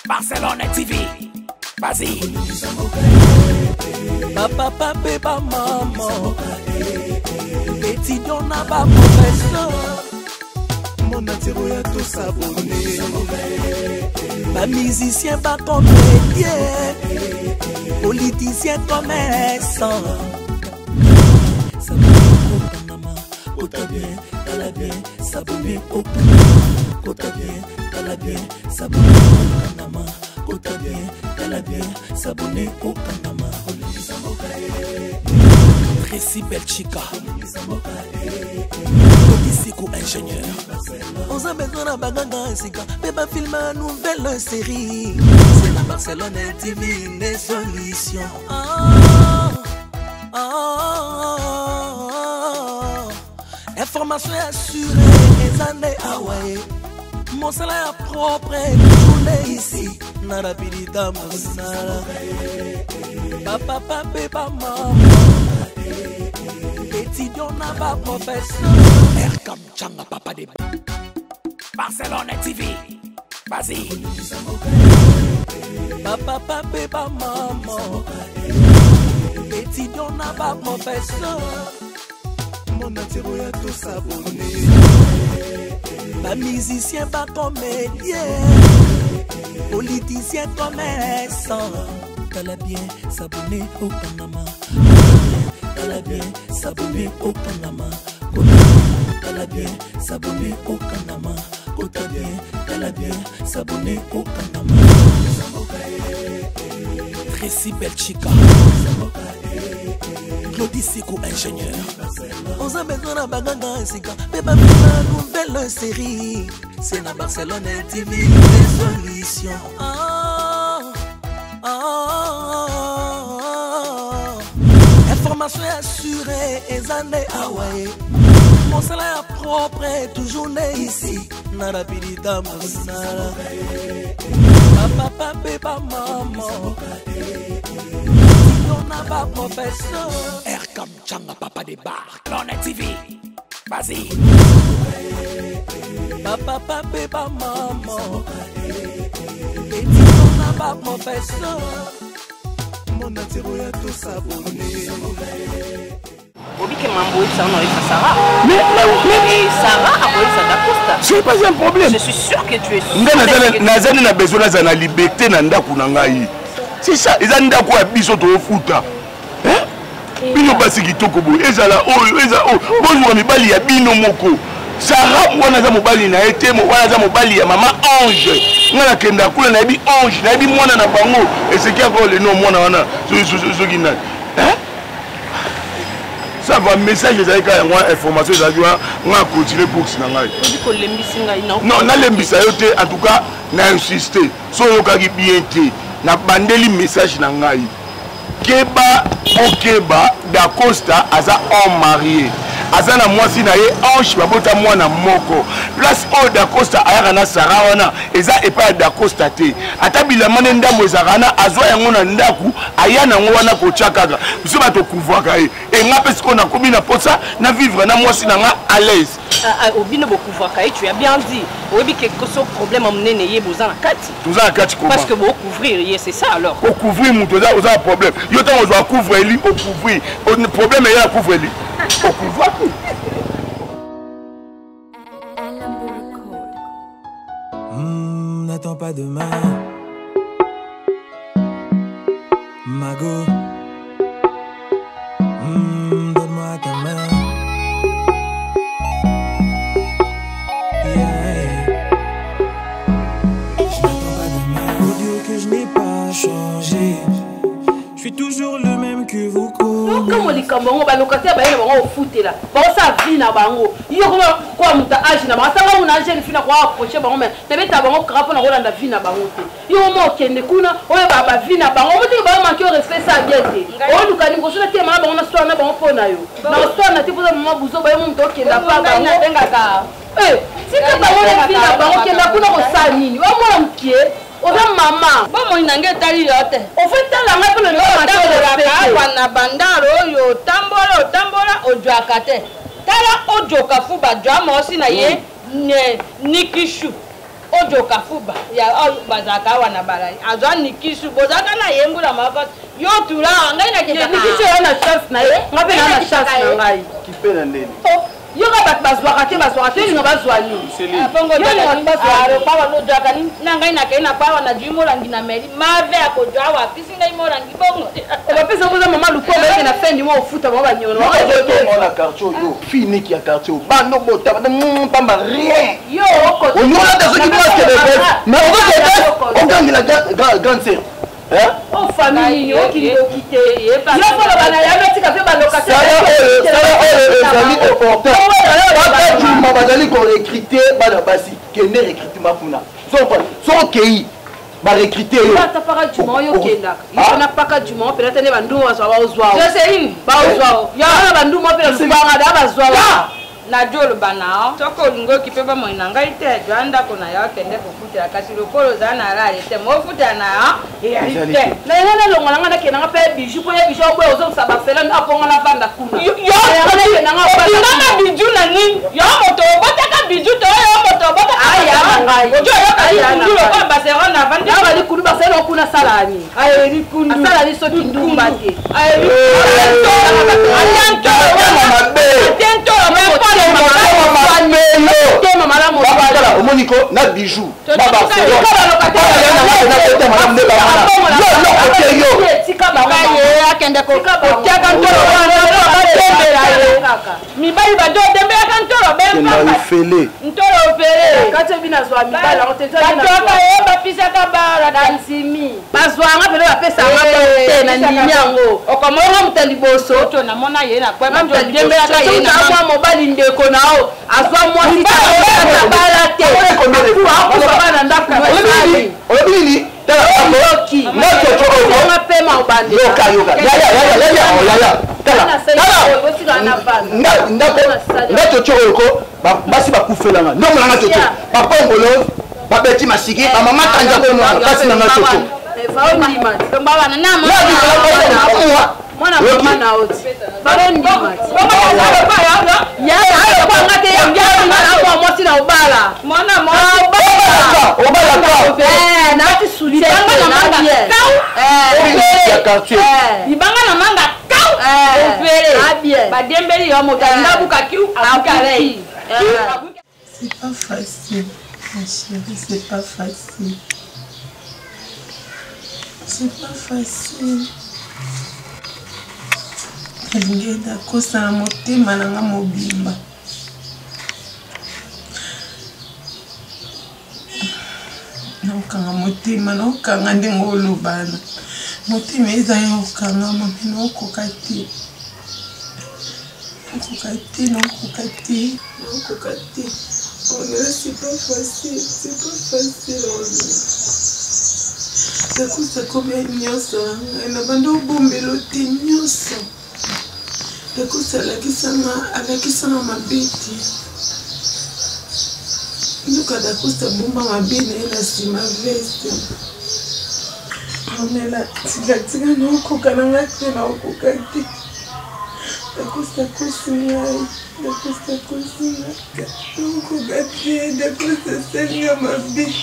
Barcelone TV. Vas-y. Papa, papa, maman. Étudiant n'a pas professeur. Mon attiré à tout s'abonner. Pas musicien, pas comédien. Politicien, commerçant. S'abonner au Panama. Kota bien, tala bien. S'abonner au Panama. Kota bien, tala bien. S'abonner au Panama. Kota bien, tala bien. S'abonner au Panama. Récit Belchica. Odisico ingénieur. On a besoin d'un bagage et mais pas filmer une nouvelle série. C'est la Barcelone TV, les solutions. Information assurée, les années Hawaii. Mon salaire propre, tourné ici. Nada pirita, mon salaire. Papa, papa, maman. Étudiant n'a pas professeur. Erkam Changa, papa de Barcelone TV. Vas-y. Papa, papa, maman. Étudiant n'a pas professeur. Mon attiré à tout s'abonner. Pas musicien, pas comédien. Politicien, commerçant. T'as bien s'abonner au Panama. T'as bien s'abonner au Panama. T'as bien s'abonner au Panama. T'as bien s'abonner au Panama. Récit Belchica. Claudicico ingénieur. On a besoin d'un bagage mais pas une nouvelle série. C'est la Barcelone TV, les solutions. Information assurée, les années Hawaii. Mon salaire propre est toujours né ici. Nada pirita, mon salaire. Papa, papa, maman. On n'a pas professeur. Erkam Changa, papa des bars. Barcelone TV. Vas-y. Papa, papa, maman. Et on n'a pas professeur. Mon attiré à tout s'abonner. Obi que mambo ça on a Sarah. Mais Sarah a pris ça d'Acosta. C'est pas un problème. Je suis sûr que tu es sûr. Nazani na besoin de la liberté na ndaku na ngai. C'est ça, ils ont ndaku ya biso to futa. Hein? Bino basi kitoko bo ezala oyo eza o. Bonjour mibali ya bino moko. Sarah mwana za mobali na ete mo wana za mobali ya mama Ange. Ngana kenda kula na bi Ange na bi mwana na bango esekia ko le nom mwana wana zo gina. Hein? Ça va message ezali ka ngwa information ezali ngwa continuer pour na ngai. Ko lembisi ngai na. Non, na lembisa yo te en tout cas na insister. So yo ka ki bien te na bandeli message na ngai. Keba okeba d'Acosta aza homme marié. Azana mwasi na ye Ange babota mwana moko. Place o d'Acosta ayaka na Sarah wana eza epa d'Acosta te. Ata bilamane ndambo ezaka na azwa yango na ndaku aya nango wana kochakaka. Biso bato kuvwaka ye. E nga pesi ko na komi na posa na vivre na mwasi na nga à l'aise. Obino bokuvwaka ye, tu as bien dit. Obi quelque chose problème amnene ye bozana kati. Tozana kati comment? Parce que vous couvrir ye c'est ça alors. Ko couvrir muto za problème. Yo tango zo couvrir li au couvrir. Le problème est à couvrir li. Au couvrir. N'attends pas demain, Mago. Donne-moi ta main. Je n'attends pas demain. Pour dire que je n'ai pas changé, je suis toujours le même que vous. Comme on dit comme on va locataire ba on foot là. Ba ça vie na bango. Yo ko muta age na ba sanga una age ni fina ko approcher bango mais tebe ta bango krapo na rolanda vie na bango te. Yo mo kende kuna oyo ba vie na bango. Mo te ba manquer respect ça bien te. O luka ni ko sona te ma bango na so na bango pona yo. Na so na te poza mama buzo ba yo mo to kenda pa bango na benga ka. Si te bango na vie na bango kenda kuna ko sa nini. O mo mkie Oza mama. Ba mo inange tali yote. O fait tala ngapo le no na bandaro yo tambola ojoakate. Tala ojoka fu ba jwa mo si na ye nikishu. ojo kafuba ya bazaka wana balai azwa nikisu bozaka na yembu na maka yo tula ngai na kitaka nikisu yana chance na ye ngape na chance na ngai kipena ndeni yo ka bat bazwa te linga bazwa ni bongo aro pawa no jaka ni na ngai na kaina pawa na jimo rangi na meri mave akojwa wa pisi ngai mo rangi bongo o ba pesa boza mama luko ba na fendi mo futa ba nyono wa yo na quartier yo fini ki ya quartier ba no bota pas rien yo ko on a des qui pensent que mais on gagne la grande sœur hein oh famille yo qui nous quitter yo ko lo bana ya beti ka fe ba location ça est important pas du mabazali ko recruter bana basi kene recrutement kuna so kei ba recruter yo ta para du mo yo kenda yo na paka du mo peut-être ne bandu wa ba uzwa je sais une ba uzwa ya na bandu mo peut-être ba ngada ba uzwa na jolo banao toko lingo kipepa mo inanga ite jwanda kona ya kende kufuta kasi lokolo za na rale te mo futa na ya ite na yana longa ngana kenanga pe biju ko ya biju ko ozo sa Barcelone aponga na banda kuna yo kenanga banda biju na nini yo moto botaka biju to yo moto botaka aya ngai ojo yo ka kundu ko Barcelone na banda ya bali kundu Barcelone kuna salani ay ri kundu asala ni soki ndumba ke ay ri omoniko na bijou mibali bajo dembe akantoro bemfele ntoro fele kate bina zwa mibala otezana batoka yo bapisa kabara dansimi bazwanga pele bapesa ngate na ndinyango okomonga mutandi boso to na mona ye na kwa bajo dembe aka ye na mwa mobali ndeko nao azwa mwa sita na bala te ko bana ndaku olobini Yoki, on a paiement au bandit. Yoka, ndato choroko basi bakufela nga ndongo nga toto bakongolo babeti masiki bamama tanja ko mwana kasi na ngato toto va on ndima tomba wana na mwana mama na oti va ndima ya kwa ngate ya ngati na kwa mosi na ubala mwana obala ka na ati sulite na manga ya quartier ibanga na manga badembeli yo moto ndabuka kiu abukarei c'est pas facile ma chérie c'est pas facile elingi nakosana motema nanga mobimba naokanga motema naokanga ndenge olobana motema eza ya okangama me naokoka te onela c'est pas facile nakosa komia nyonso na ngai na banda obombelo te nyonso nakosa alakisanga mabeti nduka dakosa bomba mabe na ye na nsima veste onela tikatika naokoka na ngai te naokoka te dakosa kosi ngai naokoka te dakosa salinga mabe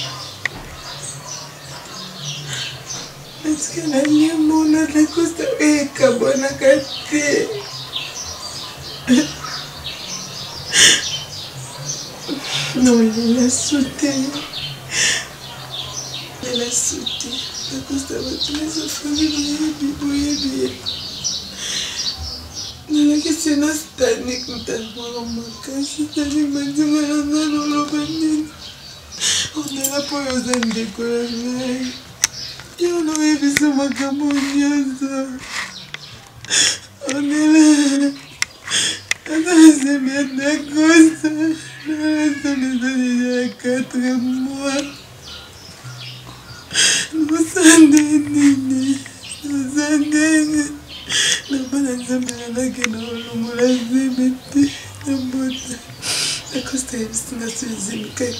natika na liamona dakosa ekabwanaka te non, il a sauté. La costa va tenir sa famille, biboye. La question est statique, notamment statique, on est là pour les indécollés. On aurait vu ça, ma camonniosa. On est là. C'est bien d'accord. Ça 4 mois. Nous sommes nini.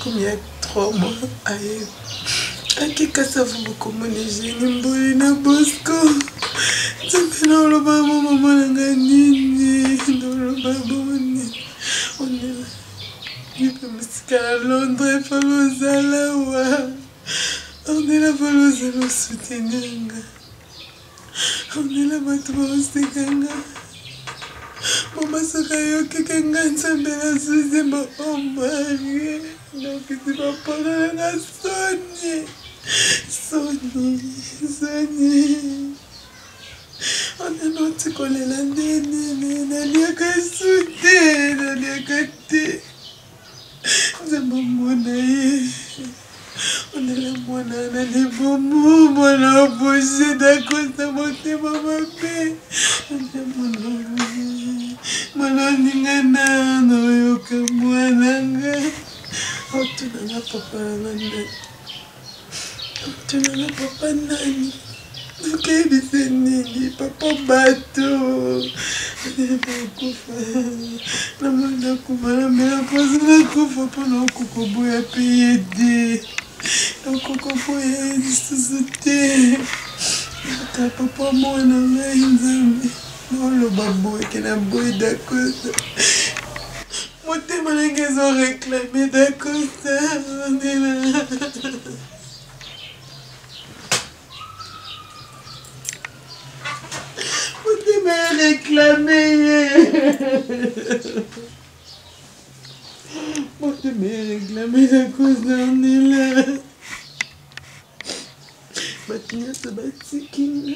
Comme il y a 3 mois, akikasa vuba komonije nimbuli na Bosco tsambe na oloba mama nanga nini noloba boni onela musika à Londres falozalawa on est là falozala soutenanga on est là bato baosekanga momasaka yokeka nga nzambe na zuzemba omarie donc zibaponana na soni on est noti kolela ndene naliaka sute naliaka te nzambe mona ye on est là mwana na libomu mwana oboshe dakosa motema mabe mwana ningana noyoka mwananga otunanga papa nanga ndani otunanga papa nani okebise nini papa bato nakufa namona kufa namela posi nakufa mpona okokoboya peye de okokoboya lisusu te ata papa mwana ngai nzambe noloba boyeke na boye dakosa motema nange ezoreklame dakosa ondela motema ereklame motema ereklame dakosa ondela bato nyonso batikinga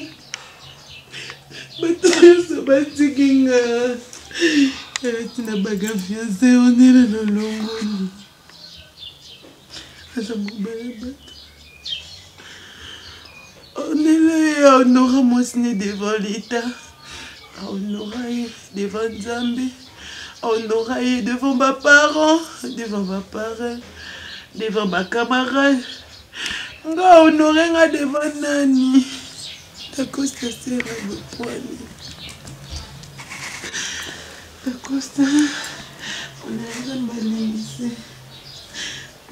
bato nyonso batikinga tina baga fiance onela na longoni aza mobala bato onela ye aonora mwasine devant l'état aonora ye devant nzambe aonora ye devant baparent devant baparent devant bacamarade nga honore nga devant nani dakosta sera bopoani dakosta onanga mbalingise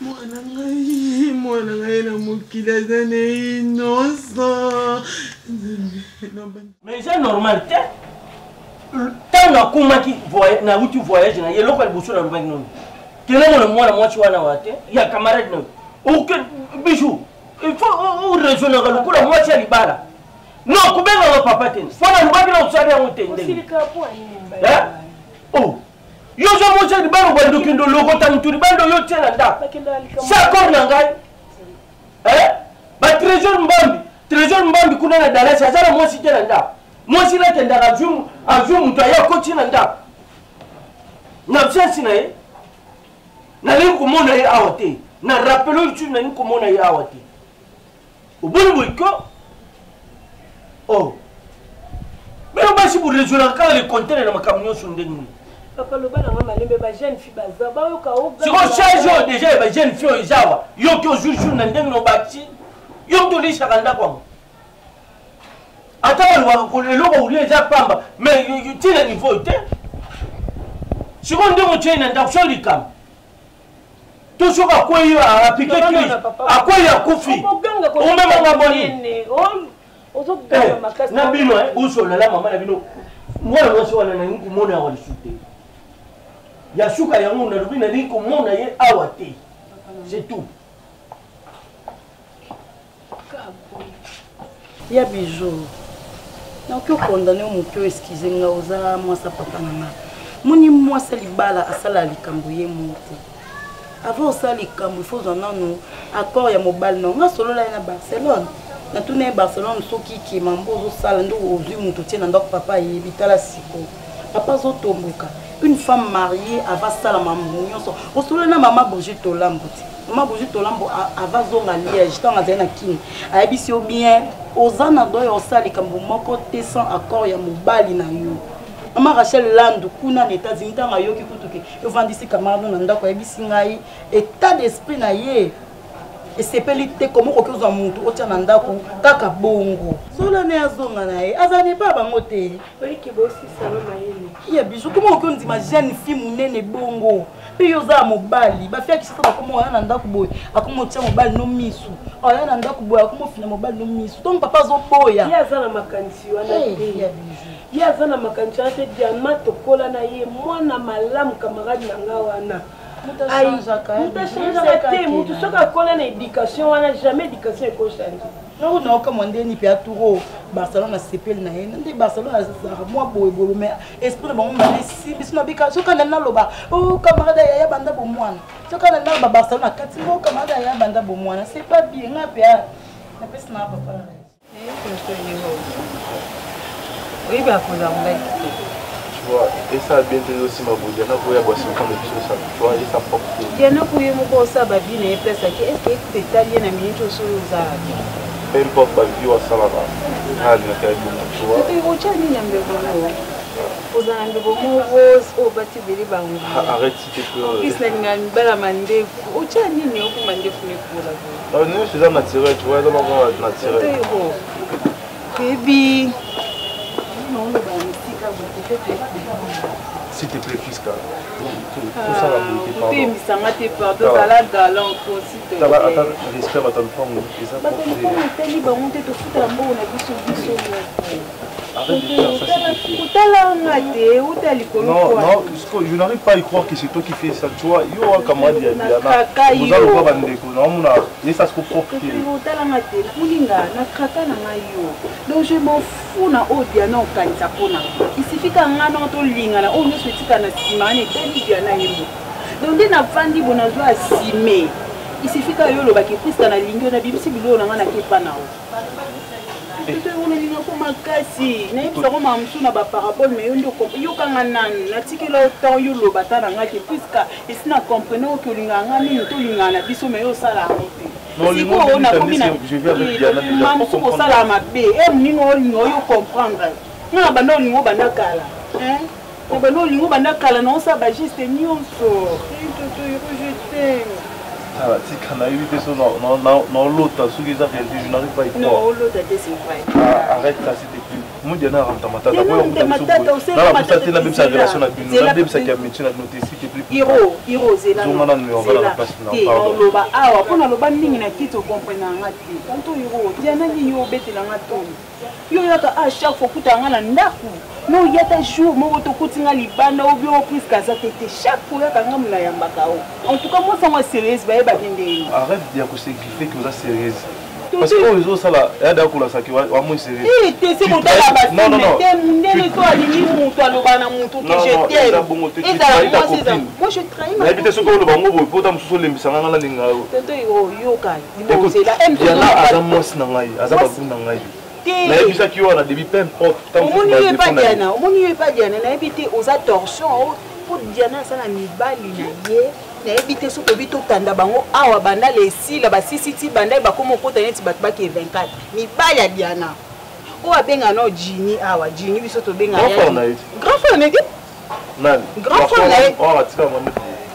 mwana ngai na mokili aza na innocent mais c'est normal te ntango akumaki nauti voyage na ye eloko ya liboso na lobaki nono kelengona mwana mwasi wana wa te ya camarade na oke bijou il faut raisonner lokola mwasi ya libala non kubenganga papa te fona lobaki na kosala yango te ndenge yozo mwasi ya libala obandokendo lokota mutu libanda oyo tie na ndako se accord na ngai trésor mbambi kuna na dalasi aza na mwasi te na ndako mwasi nakendaka azwi mutu aya koti na ndako na absence na ye nalingi komona ye awa te na rappelo litu nalingi komona ye awa te oboni boyiko bino basi boresonaka kaka le contere na makambo nyonso ndenge nini sikochajo deja ya bajeune fille oyo ezawa yoki ozwi jour na ndenge nobati yo mtolisaka ndako yango ata eloko olia eza pamba mais tina niveau te siko ndenge otyei na ndako so likama to soki akwei apike crise akwei akufi omemanga bonini na bino bosolala mama na bino mwana mwasi wana nalingi komona awa lisu te ya suka yango nalobi nalingi komona ye awa te c'est tout ya bijou naoki okondane moto eskize nga oza mwasa papa na nga moni mwasa libala asala likambo ye mote avant osala likambo ifo ozwa nano accord ya mobali nango nga solola ye na barcelone natuna ye barcelone soki ikema mbo ozosala nde ozwi moto tie na ndako papa ayebi tala siko papa azotomboka une femme mariée avasala mambo nyonso osolola na mama Brigitte Olambo te mama Brigitte Olambo avazonga Liège ntango azali na kini ayebisi yo bien oza na doyo osala likambo moko te sans accord ya mobali na yo mama Rachel Landu kuna na États-Unis ntango ayoki kutuke ovandisi camarade na ndako ayebisi ngai état d'esprit na ye esepeli te komo koki ozwa mutu otia na ndako kaka bongo sola ne azonga na ye azali pa bango te ya bijou komo oki ondima jeune fille monene bongo mpe yo oza ya mobali bafiakisaka bakoma oya na ndako boye akoma otia mobali no misu oya na ndako boye akoma ofina mobali no misu ntongo papa azoboya ye aza na makanisi wana te ye aza na makanisi wana te diama tokola na ye mwana malamu camarade na nga wana mutachangaka te mutu soki akola na éducation wana jamais éducation ekochange non non comme on dit ni pia touro Barcelone a sepel na hen ndi Barcelone a moi boy boy mais esprit bon mais si bisno bika soki na loba oh camarade ya banda bo mwana soki na loba Barcelone a katingo camarade ya banda bo mwana c'est pas bien na pia na pesa na papa oui ba ko za ngai et ça a bien été aussi ma boule. Diana Kouya boit son temps de tout ça. Tu vois, et ça porte. Diana Kouya mon boss a babi na place qui est-ce que tu italien na minute sur za. Peu importe la vie ou ça là-bas. Ah, il y a quelqu'un tu vois. Tu vois tu ni nyambe bomo. Oza nyambe bomo rose o bati beli bangu. Arrête s'il te plaît. Kis na ngani bala mande. O cha ni ne o mande fune kula. Non, nous c'est ça naturel, tu vois, là on va naturel. Baby. Non, le s'il te plaît, fils, car tout ça va bouger, pardon. Oui, mais ça m'a été pardon, ça l'a galant aussi. Ça va, attends, j'espère à ton femme. Arrête de faire ça. Non, je n'arrive pas à y croire que c'est toi qui fais ça. Tu vois, il y aura camarade Diana. Vous allez pas vendre des coups. Non, et ça se comprend. Donc je m'en fous na Diana au Kansapona. Il suffit qu'un an on lingana, on ne se dit qu'un simane teli Diana yemo. Donc dès na vandi bonazo a simé. Il suffit qu'à yolo ba ki puisque na lingo na bibisi bilo na ngana ke panao. On est ligne pour ma casse. N'est pas vraiment sous na ba parabole mais yo kanga nani na tikela autant yolo batana ngaki puisque et si na comprenons que linganga ni to lingana biso mais yo sala ngote. Non, les mots, je vais avec Diana déjà. Je comprends ça ma bé. Et ningo yo comprendre. Na bando lingo banda kala. Hein? Na bando lingo banda kala non ça ba juste nyonso. Je t'aime. Ah, si quand on a eu des choses dans l'autre, ce qu'ils ont réalisé, je n'arrive pas à y croire. Non, l'autre c'est vrai. Arrête ça, s'il te plaît. Moi, Diana rentre ma tête. Non, la tête, la même sa relation avec nous. La même sa qui a mis notre note, s'il te plaît. Hiro, Zéla. On va la place. Pardon. Ah, on a le ban ligne na kito comprendre ngati. Tanto Hiro, Diana ni yo bete la ngato. Yo yaka à chaque fois que tu as un ndaku. Non, il y a des jours où tu as libanda ou bien plus qu'à ça t'étais chaque fois que tu as un yambakao. En tout cas, moi, ça m'a sérieuse. Arrête de dire que c'est griffé que vous êtes sérieuse. Parce que les autres, ça là, il y a des gens qui sont moins sérieux. C'est mon temps là-bas. Non, non, non. Moi, je trahis ma copine. Je na éviter ce que vite tanda bango awa banda les si la ba sisiti banda ba komo kota neti bat ba ke 24 mi ba ya Diana o abenga no Jini awa Jini biso to benga ya grand frère negi nan grand frère oh atika mami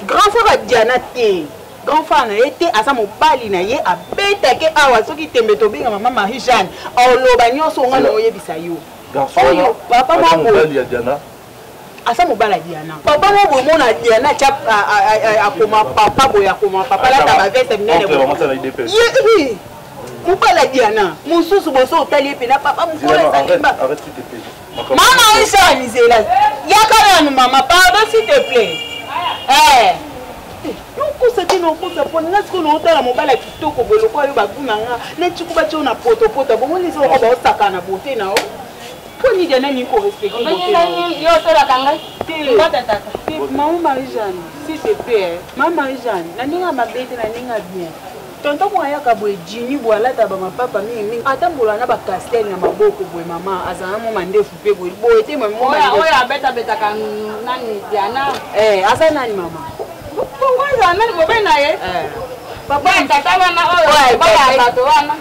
grand frère Diana te grand frère na été asa mobali na ye abeta ke awa soki tembe to benga mama Marie Jeanne oloba nyonso ngana oyebisa yo garçon papa mobali ya Diana asa mobala Diana papa mo mona Diana chap akoma papa boya akoma papa la ta veste minene oui mobala Diana mususu boso otali pe na papa mukola salimba arrête s'il te plaît maman isa nizela yakala maman pardon s'il te plaît non kusati no kusa pona ngasiko no otala mobala kitoko boloko yo babunanga neti kuba tyo na poto bongo liso ko ba osakana bote na o Poni Diana ni ko respecter. Yo sera kanga. Maman Marie-Jeanne, s'il te plaît. Maman Marie-Jeanne, na ninga mabete na ninga bien. Tonton mo ayaka boy Jini bo alata ba papa mingi. Atambola na ba castel na maboko boy mama azana mo mandefu pe boy. Boy te mo mo. Oya beta kan nani Diana. Asa nani mama? Oya nani mo bena ye? Papa tata wana oya ba ya to wana.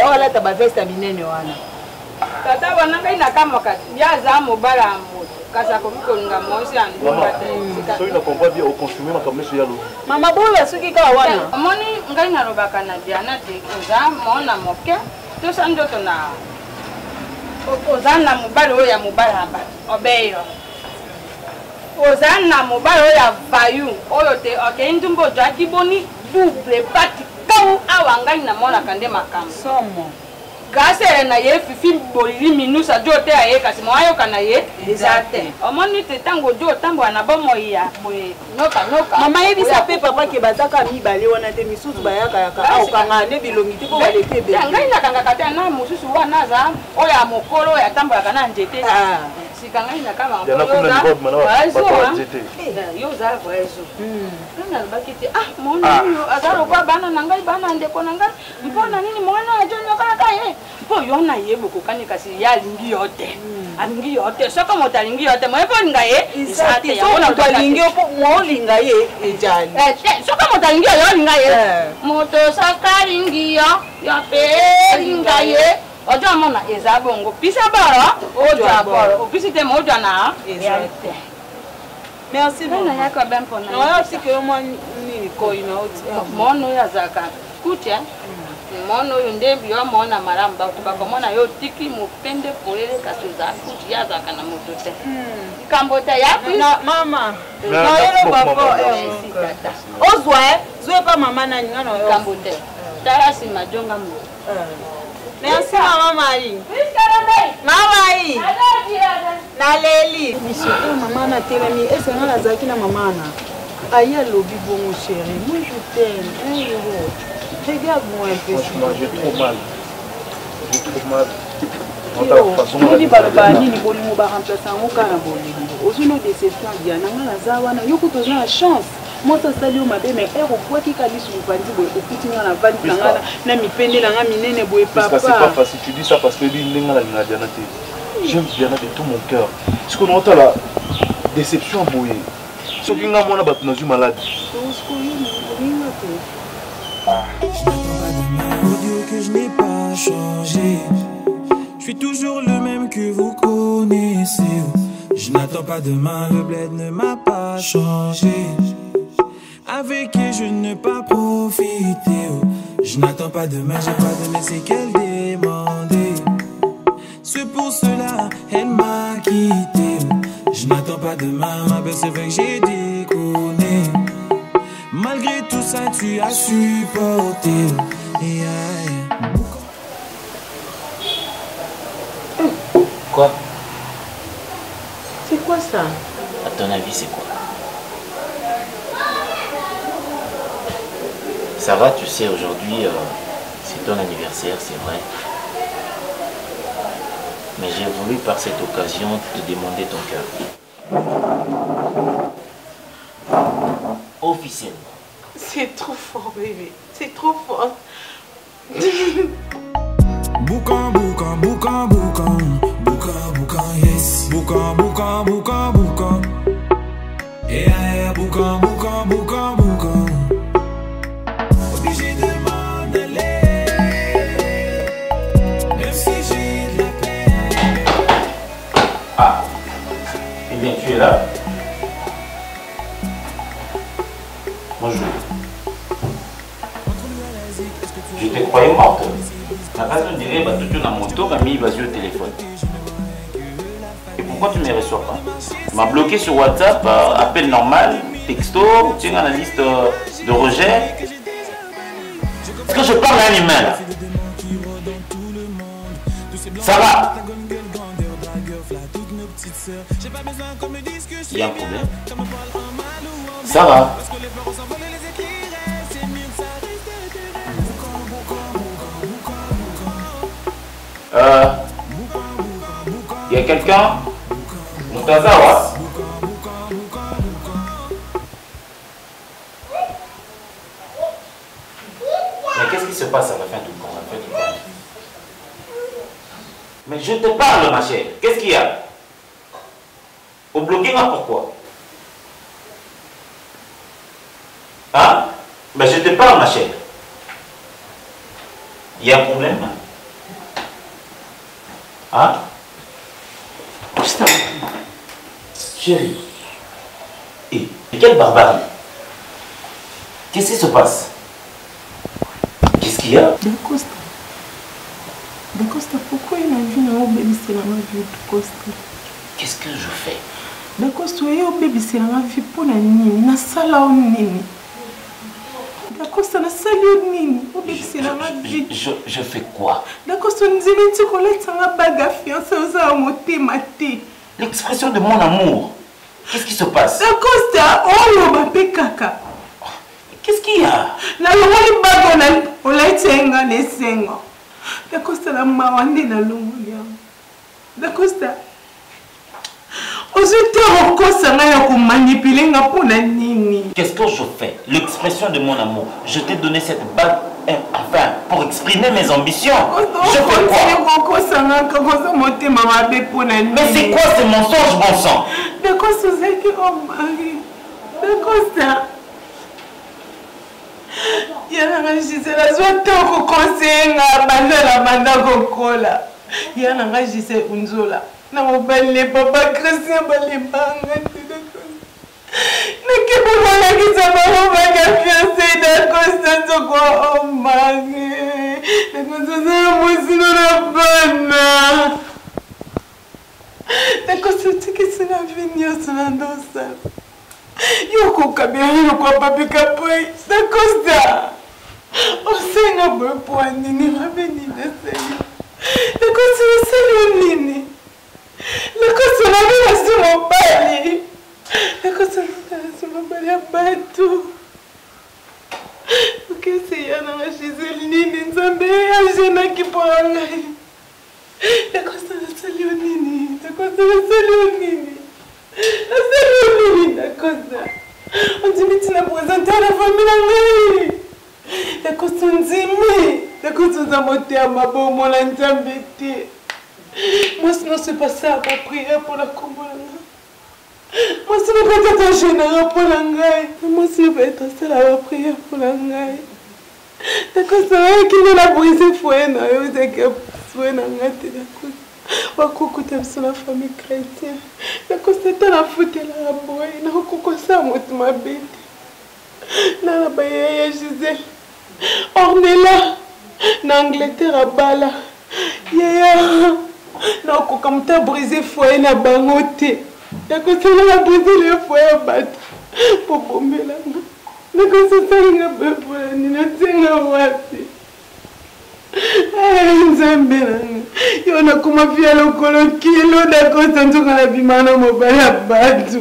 O alata ba veste minene wana. Tata wana ngai na kama kati ya za mobala moto kasa ko bikonga mosi andumba te so ina comprend bien au consommer na comme monsieur yalo mama bola suki ka wana moni ngai na robaka na Diana te oza mona moke to sando to na oza na mobala o ya mobala ba obeyo oza na mobala o ya vayu oyo te okay ndumbo jaki boni double party kawu awa ngai na mona kande makam somo Grâce na ye fifi bolili minusa jote aye kasi mo ayo kana ye ezate. Omoni te tango jo tambo na bomo ya boye noka. Mama yebisa pe papa ke bazaka mibale wana te misusu bayaka yaka akanga ne bilongi te ko bale pe be. Ngai na kanga kata na mususu wana za oya mokolo ya tambo ya kana njete. Sikanga ina kama yo za vrezo. Nanga bakiti mona yo azaro kwa bana nangai bana ndeko nangai mpona nini mwana ajonyo kaka ye. Po yona yebo kokani kasi ya lingi yote. Alingi yote soko motalingi yote mo epo ngaye isate ya ona tolingi opo mo linga ye ejali. Soko motalingi yo linga ye. Moto sakalingi yo pe linga ye. Ojo mona ezabongo pisa baro ojo aboro opisi te mojo na ezate. Merci beaucoup. Na yako ben pona. Na aussi que moi ni ko ina oti. Mono ya zaka. Kutia. Mono yondebi yo mona maramba tubakomona yo tiki mupende polele kasuza kutia zaka na motote. Kambota ya mama. Na yo baba ozwa zwe pa mama na ngana yo kambote. Tara si majonga mu. Merci maman Marie. Maman Marie. Naleli. Monsieur maman na telemi ese ngana zaki na mama na. Aya lobi bon chérie. Moi je t'aime. Un euro. Regarde-moi un peu. Franchement, j'ai trop mal. J'ai trop mal. Tuli baloba nini bolingo ba remplacer ngo kana bolingo. Ozuno déception dia na ngana za wana yoko tozana la chance. Moi ça sali o mabe mais ero kwa kikali su bandi boye okuti ngana vandi ngana na mipende na ngami nene boye papa. C'est pas facile, tu dis ça parce que lui n'engala na Diana te. J'aime Diana de tout mon cœur. Parce qu'on entend la déception boye. Ce qui nga mona batu na zu malade. Pour Dieu que je n'ai pas changé. Je suis toujours le même que vous connaissez. Je n'attends pas demain, le bled ne m'a pas changé. Avec qui je ne pas profiter. Je n'attends pas demain, j'ai pas donné c'est qu'elle demandait. C'est pour cela elle m'a quitté. Je n'attends pas demain, ma belle c'est vrai que j'ai déconné. Malgré tout ça tu as supporté. Quoi? C'est quoi ça? À ton avis, c'est quoi? Ça va, tu sais, aujourd'hui, c'est ton anniversaire, c'est vrai. Mais j'ai voulu, par cette occasion, te demander ton cœur. Officiellement. C'est trop fort, bébé. C'est trop fort. Boucan, boucan, boucan, boucan. Boucan, boucan, yes. Boucan, boucan, boucan, boucan. Yeah, boucan, boucan, boucan, boucan. Obligé de m'en aller. Même si j'ai de la peine. Ah. Eh bien, tu es là. Bonjour. Je te croyais morte. Ma façon de dire, bah, tu as moto, bah, mis vas-y au téléphone. Et pourquoi tu ne me reçois pas? Tu m'as bloqué sur WhatsApp, appel normal, texto, tu es dans la liste de rejet. Est-ce que je parle à un humain là? Ça va? Il y a un problème? Ça va? Il y a quelqu'un? Moutazawa? Mais qu'est-ce qui se passe à la fin du compte? Mais je te parle, ma chère. Qu'est-ce qu'il y a? Au bloqué, pourquoi? Hein? Mais je te parle, ma chère. Il y a un problème? Hein? Chérie. Et quelle barbarie! Qu'est-ce qui se passe? Qu'est-ce qu'il y a? Dacosta, pourquoi il a vu un bébé c'est la vie de Costa? Qu'est-ce que je fais? Dacosta, il y a un bébé c'est la vie pour la nini, na sala o nini. Dacosta, na sala o nini, o bébé c'est la vie. Je fais quoi? Dacosta, L'expression de mon amour. Qu'est-ce qui se passe? Qu'est-ce qu'il y a? Qu'est-ce que je fais? L'expression de mon amour. Je t'ai donné cette bague enfin pour exprimer mes ambitions. Je fais quoi? Mais c'est quoi ce mensonge, bon sang? Na mobile papa Christian balibanga nakibona kizama mobile fiancé da Constance ko omange nakonza musino na bana nakonza kisina vinyo sanandosa yoko kabiri ko papi kapoy nakonza osenga bopwani ni mabeni deseni nakonza selonini. Le costume a sur mon palier. Le costume sur mon palier à bateau. Ok, c'est Yana Gisèle Nini Nzambe, Agena qui pourra aller. Le costume de Salionini, le costume de Salionini. La Salionini, le costume. On dit, mais tu n'as présenté à la famille. Le costume d'Imi, le costume de monter à ma bonne, mon Nzambe. Moi, sinon, c'est pas ça, ma prière pour la Kombolanga. Moi, sinon, pas être général pour l'angaï. Moi, sinon, pas être seul à la prière pour l'angaï. D'accord, c'est vrai qu'il ne l'a brisé fouet, non, il y a que fouet, non, d'accord. On va coucouter sur la famille chrétienne. D'accord, c'était la faute de la boy. On va coucouter ça, moi, tu m'as bête. Là, la baye, Gisèle. Ornella, en Angleterre, à Bala. Yeah. Non, comme tu as brisé le foyer, na bangoté. D'accord, tu as brisé le foyer à battre. Pour bomber la main. D'accord, c'est ça, il y a un peu pour la nuit. Il y a un peu. Nzambe. Il y a un comme un fier au colon kilo. D'accord, c'est un truc à la bimana mobile à battre.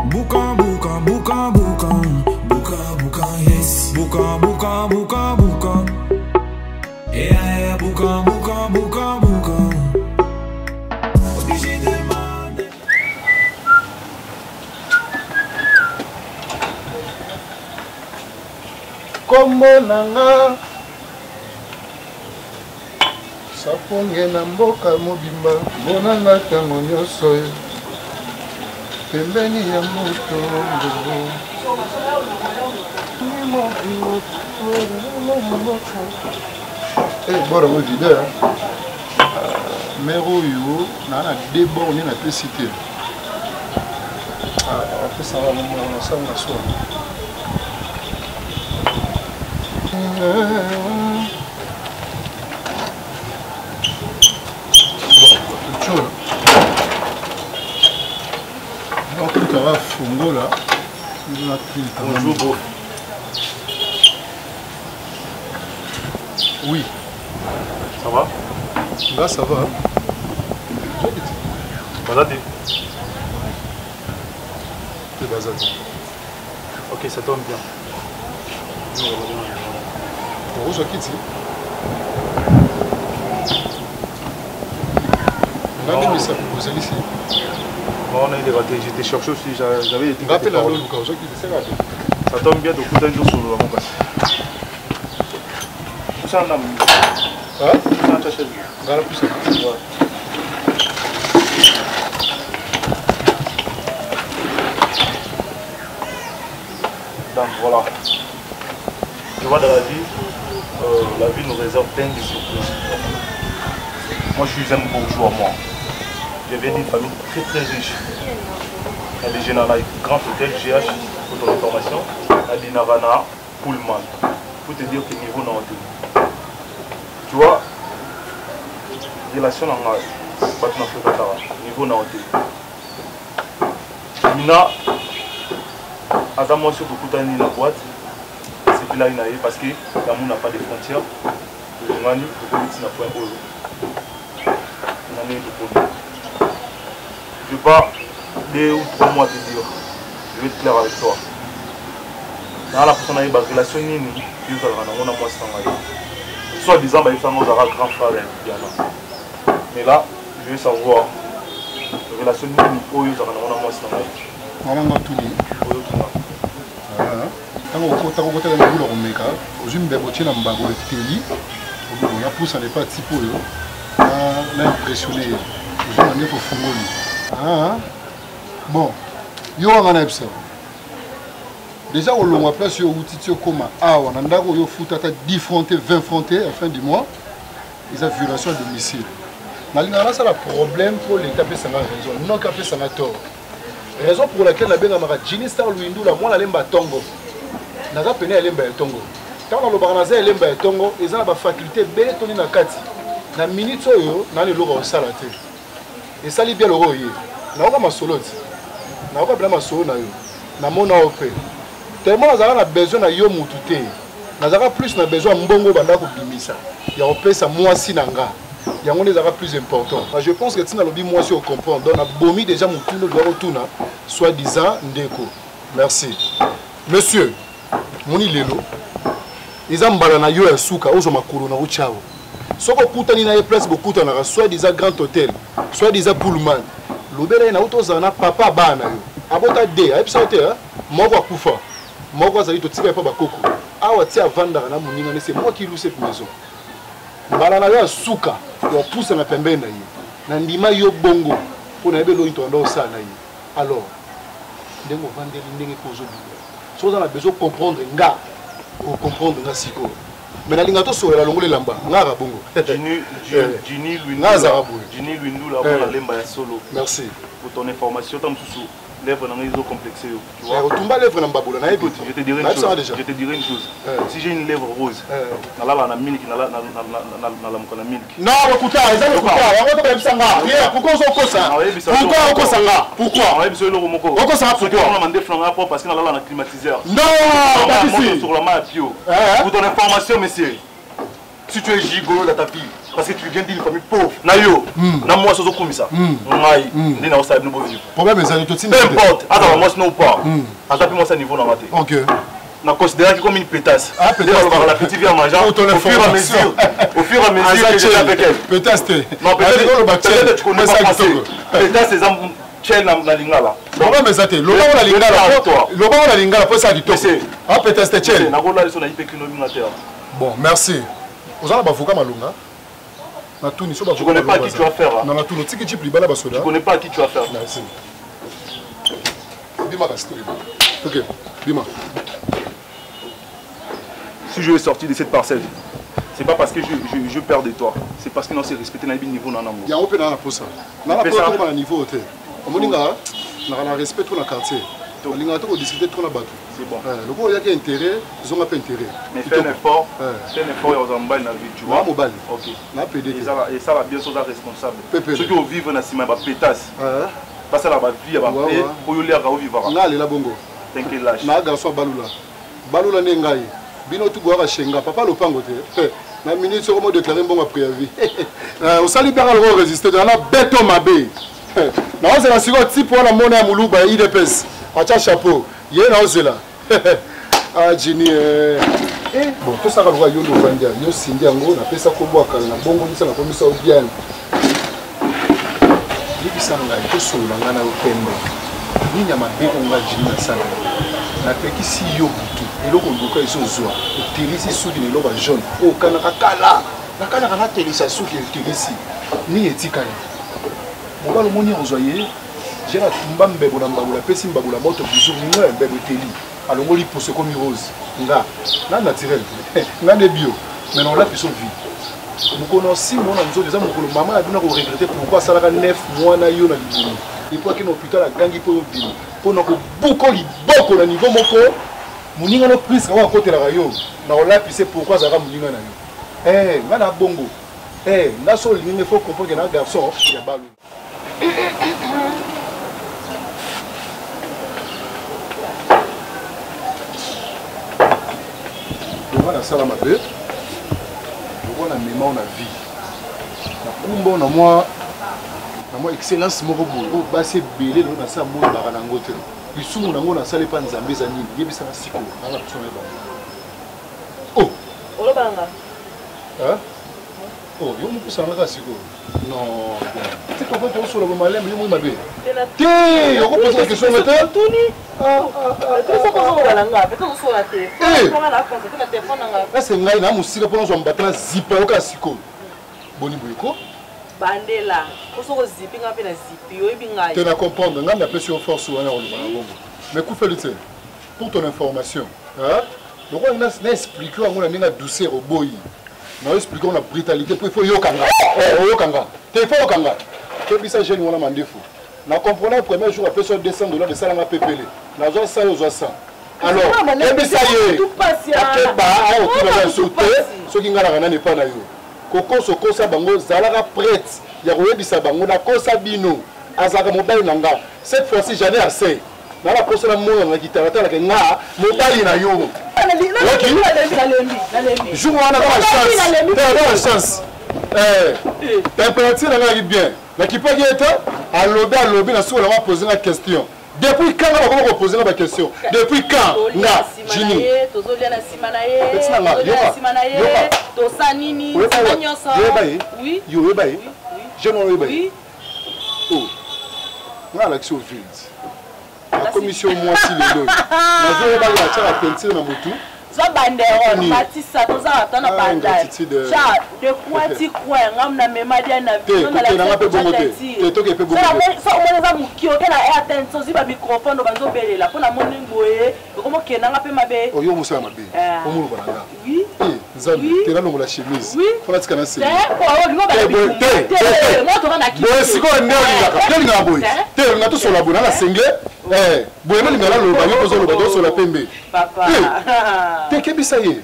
Boucan, boucan, boucan, boucan. Boucan, boucan, yes. Boucan, boucan, boucan, boucan. Yeah, boucan, boucan, boucan, boucan. Obligé de demander. Kombo nanga saponge na mboka mobimba bonanga ntango nyonso pembeni ya moto bora mo video mero yo na débat on est na pe cité après ça va mon sanga so donc tu vas fongo là bonjour. Oui. Ça va? Là, ça va. Bazate. C'est Bazate. Ok, ça tombe bien. Pour vous, je quitte. On a mis ça pour vous ici. Bon, on a été raté. J'étais cherché aussi. J'avais été. Rappelez la loi, quand je quitte, c'est raté. Ça tombe bien de couper un jour sur le mon casse. Ça en a mis. Hein? Ça en a cherché. Dans la poussette. Ouais. Donc voilà. Je vois dans la vie nous réserve plein de surprises. Moi je suis un bourgeois, moi. Je viens d'une famille très très riche. Il y a des jeunes dans les grands hôtels, GH, pour ton information, à Dinarana, Pullman. Pour te dire que niveau n'a pas. Tu vois, relation dans la niveau n'a pas. Mina, Azamo sur beaucoup de la boîte, c'est là parce que l'amour n'a pas de frontières. tozongani tokomiti na point oyo na ndenge tokomi. Je vais pas 2 ou 3 mois te dire, je vais être clair avec toi. Dans la personne a eu une relation nini, il y a un mois sans moi. Soit disant bah il faut un grand frère et mais là je veux savoir la relation nini où il y a un mois sans moi. Maman tout dit. Tant qu'on côté de la boule omeka, aux une bébé na mbango le teli, on a poussé les pas typo yo. On a impressionné. Je m'en ai pour fongoli. Ah bon, yo on a observé. Déjà au long place yo outitio comme on a ndako yo foot à 10 frontés 20 frontés à la fin du mois. Ils ont violation de domicile. Na linga ça le problème pour l'état pe sanga raison, non capé sanga tort. Raison pour laquelle la benga mara Jini Star Luindu la moi la lemba tongo. Naza pene ya lemba tongo. Tant na lobaka naza lemba tongo, ils ont ba faculté belle toni na kati. Na minute oyo na le logo sala te. Et ça li bien le royer. Na oka masoloti. Na oka bla masolo na yo. Na mona opé. Tellement nazaka na besoin na yo mutu te. Nazaka plus na besoin mbongo banda ko bimisa. Ya opesa mwasi nanga. Yango nezaka plus important. Je pense que tina lobi mwasi au comprendre. Donc na bomi déjà mutu no doit retourner soit disant ndeko. Merci. Monsieur, moni lelo. Izambala na yo ya suka ozo makolo na uchao. Soko kutani na place bokuta na soit disant grand hôtel, soit disant Pullman. Lobele na utozana papa bana yo. Abota de, ayebisa te hein. Moko akufa. Moko azali to tika pa bakoko. Awa ti avanda na muninga ne c'est moi qui loue cette maison. Mbala na yo suka, yo pousse na pembeni na ye. Na ndima yo bongo pour na ebelo into ndo sa na ye. Alors, ndengo vandeli ndenge kozo bi. So za na besoin comprendre nga. Pour comprendre nga siko. Mais na linga to so la longo le lamba, nga ra bongo. Jini Luindu. Nga za rabo. Jini Luindu la pour la lemba ya solo. Merci. Pour ton information tam susu. Lèvres dans les os complexés. Tu vois. Retomba lèvres dans baboula na écoute. Je te dirai une chose. Je te dirai une chose. Si j'ai une lèvre rose, na la na milk na la mukona milk. Non, écoute, ils ont écouté. On va pas sanga. Pourquoi on cause ça? Pourquoi on cause sanga? Pourquoi? On va besoin le moko. On cause ça pourquoi? On a demandé flanc parce que na la climatiseur. Non, pas ici. Sur la main à pio. Pour ton information monsieur. Si tu es gigolo dans ta vie parce que tu viens d'une famille pauvre. Nayo, na moi sozo komisa. Ngai, ndina osa no vivre. Problème est que tu peu importe, attends moi non pas. Attends moi ça niveau na maté. OK. Na considère que comme une pétasse. Ah pétasse. La petite vient manger au fur et à mesure. Au fur et à mesure que j'étais avec elle. Pétasse. Non, peut-être tu connais pas passer. Pétasse c'est un chel na lingala. Problème est que loba na lingala. Loba na lingala pour ça du tout. Ah pétasse chel. Na gola ils sont na hypécrino terre. Bon, merci. Vous avez avocat malunga. Je connais pas à qui tu vas faire. Non, tu ne connais pas à qui tu vas faire. Merci. Bima ok, Bima. Si je vais sortir de cette parcelle, c'est pas parce que je perds de toi. C'est parce que non, c'est respecter le niveau dans l'amour. Il y a un peu dans la posa. Dans la posa, on a un niveau. On a respect pour le quartier. On a discuté trop la bateau. C'est bon. Le coup, il y a intérêt, ils ont un peu intérêt. Mais fais un effort. Fais un effort et on s'emballe dans la vie, tu vois. Ok. Et ça va bien sûr responsable. Ceux qui vivent dans la ciment, ils pétasse. Parce que la vie, il va payer pour y aller à vivre. Là, il est là, bongo. T'inquiète, lâche. Na garçon Balula. Balula Nengai. Bino tu goa Shenga. Papa le pango te. Na minute sur comment déclarer bon préavis. Au salut par le résister dans la béton mabé. Na on se la sigo type pour la monnaie à Moulouba IDPS. Acha chapeau. Yé na ozela. Ah Jini bon tout ça ka lwa yo no vandia. Yo sindi yango na pesa ko boaka na bongo ni sana ko misa obian. Libisanga ko solo ngana upendo. Ninya mabeko ngajina sana. Na pekisi yo butu. Eloko ndoka izozwa. Utilisi sudi ni loba jaune. O kana kala. Na kana kana telisa suki utilisi. Ni etikali. Mobalo moni ozoye. J'ai la tumba mbebo na mbabula pesi mbabula moto bizu ngwe mbebo teli. Alongoli pousse comme rose. Nga. Na naturel. Nga de bio. Mais non la piso vie. Mukono 6 mois na nzo déjà mukolo maman a bina ko regretter pourquoi ça la 9 mois na yo na libulu. Et pour que l'hôpital a gangi pour bino. Pour na ko buko liboko na niveau moko. Muninga no prise ka wa côté la rayo. Na ola pise pourquoi ça va muninga na yo. Nga na bongo. Na so il faut comprendre que na garçon ya balu. La salle à ma bête. on a même on a vie. Na kumba na moi excellence moko boye ba se belé na sa mo ba na ngote. Bisumu nango na sale pa nzambe za nini yebisa na siko na la tsona ba. Oh. Olo banga. Hein? Oh, yo mo kusanga ka siko. Non. Tu comprends tout sur le malem yo mo mabe. Té, yo ko pose la question maintenant. Tout ça ko balanga, peut-être so la té. Comment la pense que la téléphone nga. Là c'est ngai na musika pona zo mbatana zipa yo ka siko. Boni boyko. Bandela, ko so ko zipi nga pe na zipi yo ebinga. Tu na comprendre, nga na pression force wana on ba. Mais coup fait le thé. Pour ton information, hein? Donc on a expliqué on a une douceur au boy. On a expliqué on a brutalité pour il faut yokanga. Yokanga. Tu faut yokanga. Que bisa jeune on a mandé fou. Na comprenez le premier jour après sur $200 de salanga pepele. Na zo ça yo zo ça. Alors, que bisa yé. Tout passe ya. Ba a aucun na sauter, ce qui ngala na ne pas na yo. Koko soko sa bango zalaka prête. Ya koyebisa bango na kosa bino. Azaka mobile nanga. Cette fois-ci j'en ai assez. Na la poste la mona na kitara la nga mobile na yo. Joue on a la chance. Température na bien. La qui pas guette à lobby na sur la poser la question. Depuis quand on va poser la question? Depuis quand? Na Jini. Tozolia na simanaye. To sanini, sanyoso. Oui. Yo baye. Je non baye. Oh. On a l'action vide. La commission moi si les deux. Na zo ba ya la peinture na mutu. Zo bandero batisa toza atana bandai. Cha de kwati kwa ngam na memadia na vino na la te to ke pe bongo. Ça on va mukio ke na attention si ba microphone banzo belela pona moni boye komo kena nga pe mabe. Oyo musa mabe. Omulu bana. Oui. Nzambi te na longola chemise. Fona tika na se. Ko no ba bi. Mo to na ki. Boy siko ndeo ngaka. Te nga boy. Te nga to sola bona na senge. Boye meli ngala lo ba yo pozo lo ba do sola pembe. Papa. T'es qui bisaye?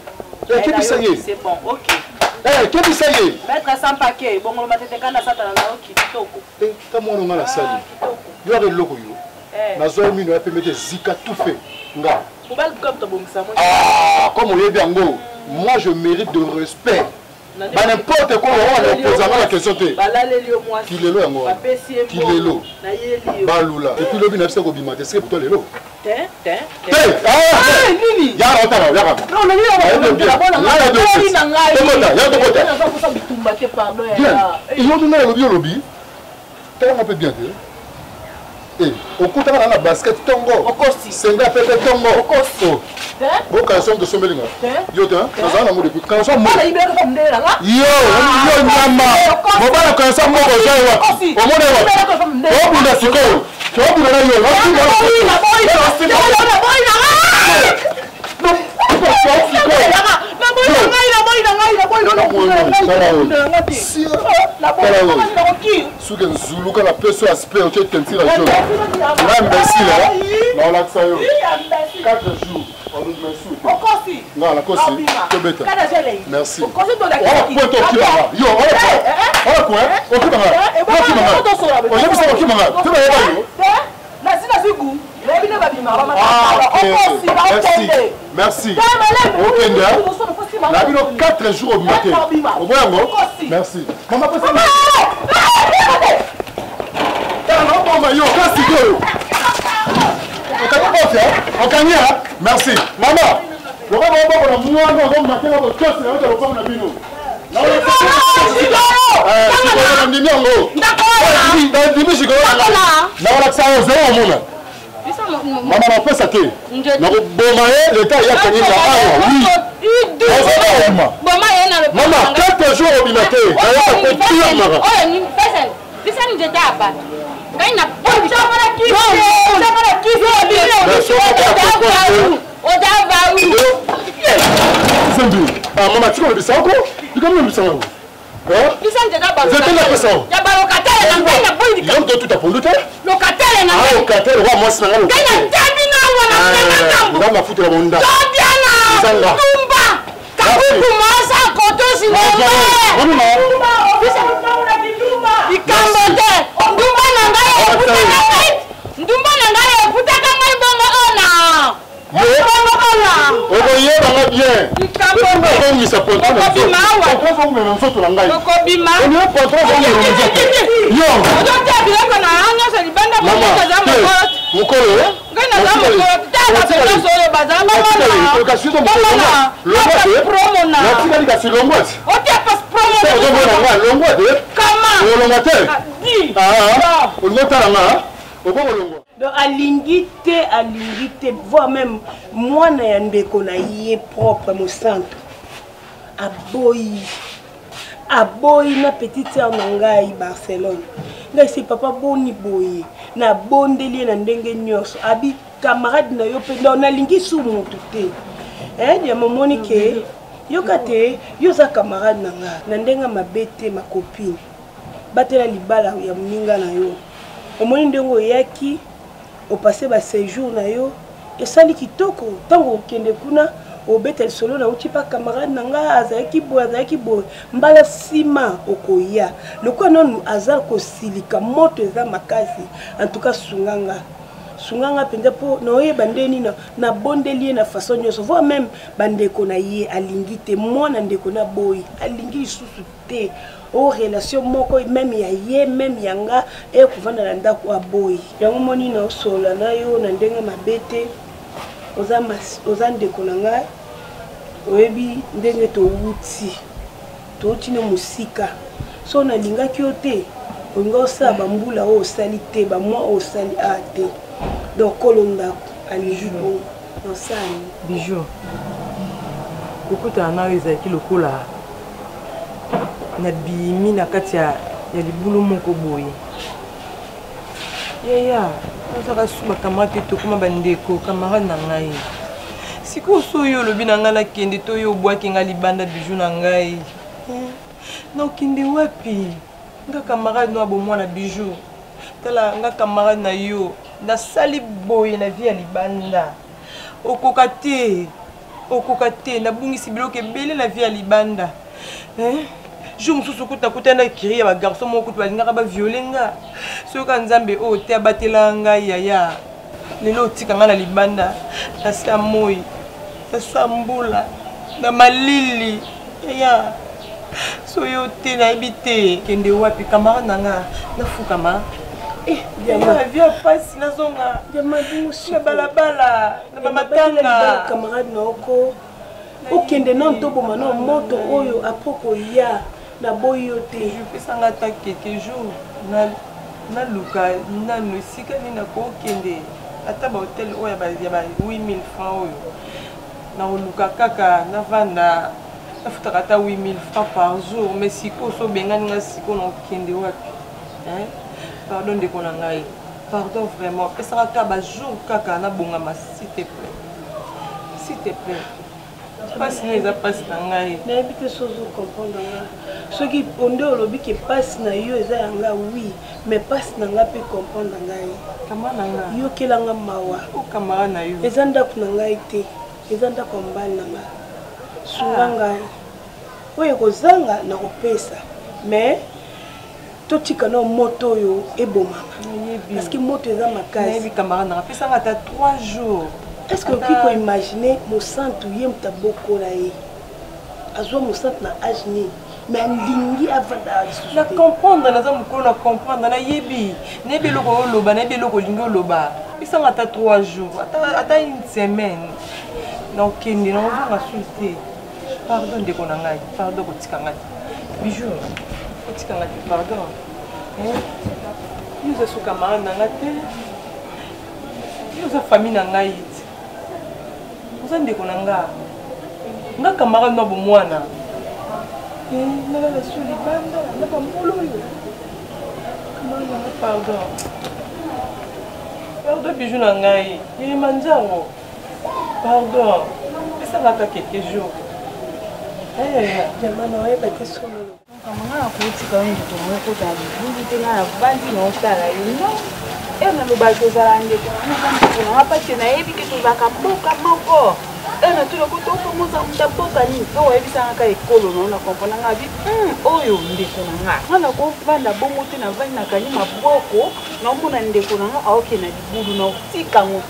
Qui bisaye? C'est bon, ok. Qui bisaye? Mettre sans paquet, bon on va te kana satana na oki kitoko. Comme on a la salle. Yo avec loko yo. Na zo mi no permettre zika tout fait. Nga. Pour comme to bomisa mo. Ah, comme on est bien go. Moi je mérite de respect. Ba n'importe quoi on va poser la question te. Ba la leli o moi. Qui lelo yango. Qui lelo. Na yeli. Ba lula. Et puis lobi na fse ko bimate, c'est pour toi lelo. Nini? Ya otala, ya ka. Non, mais lobby. On peut bien dire. Eh, au coup de la basket tongo. Senga pepe tongo. Bon, quand on de sommelinga. Yo, tu as un amour depuis quand on m'a. Yo, nyama. Mon père quand ça m'a rejoint. Au monde est. Au bout de ce que. Tu vas bout de la Merci. La vie 4 jours au matin. Au moins, merci. Maman, pas ça. Merci. Maman. Maman, on peut ça. L'État y a gagné la oui. Maman, 4 jours au matin. Maman, tu connais ça encore? Tu connais ça encore? Ndumba na ngai ekutaka ngai bongo ona. va bien. Il ça peut pas. Donc alingi te voire même moi na ndeko na ye propre mon centre aboyi na petite sœur na ngai Barcelone ngai si papa boni boye na bondeli na ndenge nyonso abi camarade na yo pe na lingi su mutu te ya momoni ke yo kate yo za camarade na nga na ndenga mabete ma copine batela libala ya mninga na yo omoni ndengo yaki au passé ba séjour na yo et sali kitoko tango kende kuna obeta solo na uti pa camarade nanga azaki boy mbala sima okoya lokwa non azar ko silika moto eza makasi en tout cas sunganga penda po na oye bandeni na bondeli na façon nyonso voire même bandeko na ye alingi te mwana ndeko na boy alingi susu te o relation moko même ya ye même yanga e kuvanda na ndako aboyi yango moni na osola na yo na ndenge mabete oza ndeko na nga oyebi ndenge touti na musika so na lingaki yo te olinga osala bambula oyo osali te bamwa oyo osali a te donc kolondako alingi bongo nosani bijou kokutana nayo ezalaki lokola na bimi na kati ya libulu moko boye yaya nazaka su bacamarade te tokoma bandeko camarade na ngai sikoyo so oyo olobi na ngai nakende to oyo obwaki ngai libanda bijou na ngai nakende wapi nga camarade no abomwana bijou tala nga camarade na yo nasali boye na vie ya libanda okoka te nabungisi biloko ebele na vie ya libanda jour mosusu kutana na kiri ya bagarçon moko kutu balingaka baviole nga soyoka nzambe oyo te abatela ngai yaya lelo otika ngai na libanda nasa moi nasa mbula na malili yaya soyo te nayebi te kende wapi camarade na nga nafukama via pasi nazonga na balabala na bamatanga camarade na oko okende na ntoboma na moto oyo apoko ya na boyo te jupesanga ata quelque jour naluka nano esika nini nakokende ata bahotel oyo ya ba 8000 francs oyo nakoluka kaka navanda nafutaka ata 8000 francs par jour mais sikoyo so obengani nga sikoyo nakokende wapi pardon ndeko na ngai pardon vraiment pesaka kaka bajour kaka nabongama s'il te plaît pasi na eza pasi na ngai nayebi te sozo comprendre nga soki onde olobi ke pasi na yo eza ya nga oui mais pasi na nga mpe comprendre ngai kama na nga yokelanga mawa okamara na yo eza ndako na ngai te eza ndako mbali na nga sunga ngai oyo kozanga na kopesa mais totika na moto oyo ebomaka parce que moto eza makasi nayebi kamara na pesanga ata 3 jours. Est-ce que vous imaginez mon centre yem taboko la ye azwa mon centre na ajni mais lingi avanda na comprendre na za mukolo na comprendre na yebi na yebi loko loba na yebi loko lingo loba pesanga ata 3 jours ata une semaine donc kende na ozonga suite pardon ndeko na ngai pardon kotika ngai bijou kotika ngai pardon nous sommes camarades na ngai te nous sommes famille na ngai vous êtes ndeko na nga camarade na bomwana nala la sur libanda na bambolo yo camarade na pardon bijou na ngai ye manjango pardon pesanga ata quelques jours jamana oyeba te solo nga nakotika oyo ndeko moko ta libungi te nga navandi naotala yo no e nalobaki ozala ndeko nanga pati nayebi ke tozalaka mboka moko e natoloko tokomoza muta mboka nini oyo oyebisangaka ekolo nao na komprendre nga bi oyo ndeko nanga nga nakovanda bongo te navandi nakani maboko naomona ndeko nanga aokende na libulu naotikango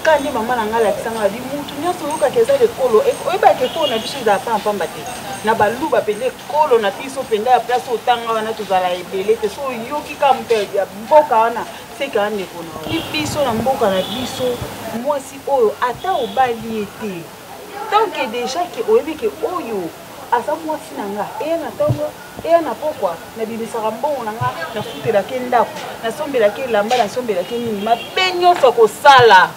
kandi mama nanga alakisanga bi mutu nyonso oyokaka eza lekolo oyebaka ekolo na biso ezala pa mpamba te na baluba pende ekolo na biso penda ya place otanga wana tozala ebele te so oyoki ka moto ya mboka wana seke andeko na biso na mboka na biso mwasi oyo ata obali ye te tanke deja ke oyebi ke oyo aza mwasi na nga eya na ntongo eya na pokwa nabimisaka mbongo na nga nafutelaki ndako nasombelaki elamba nasombelaki nini mabe nyonso kosala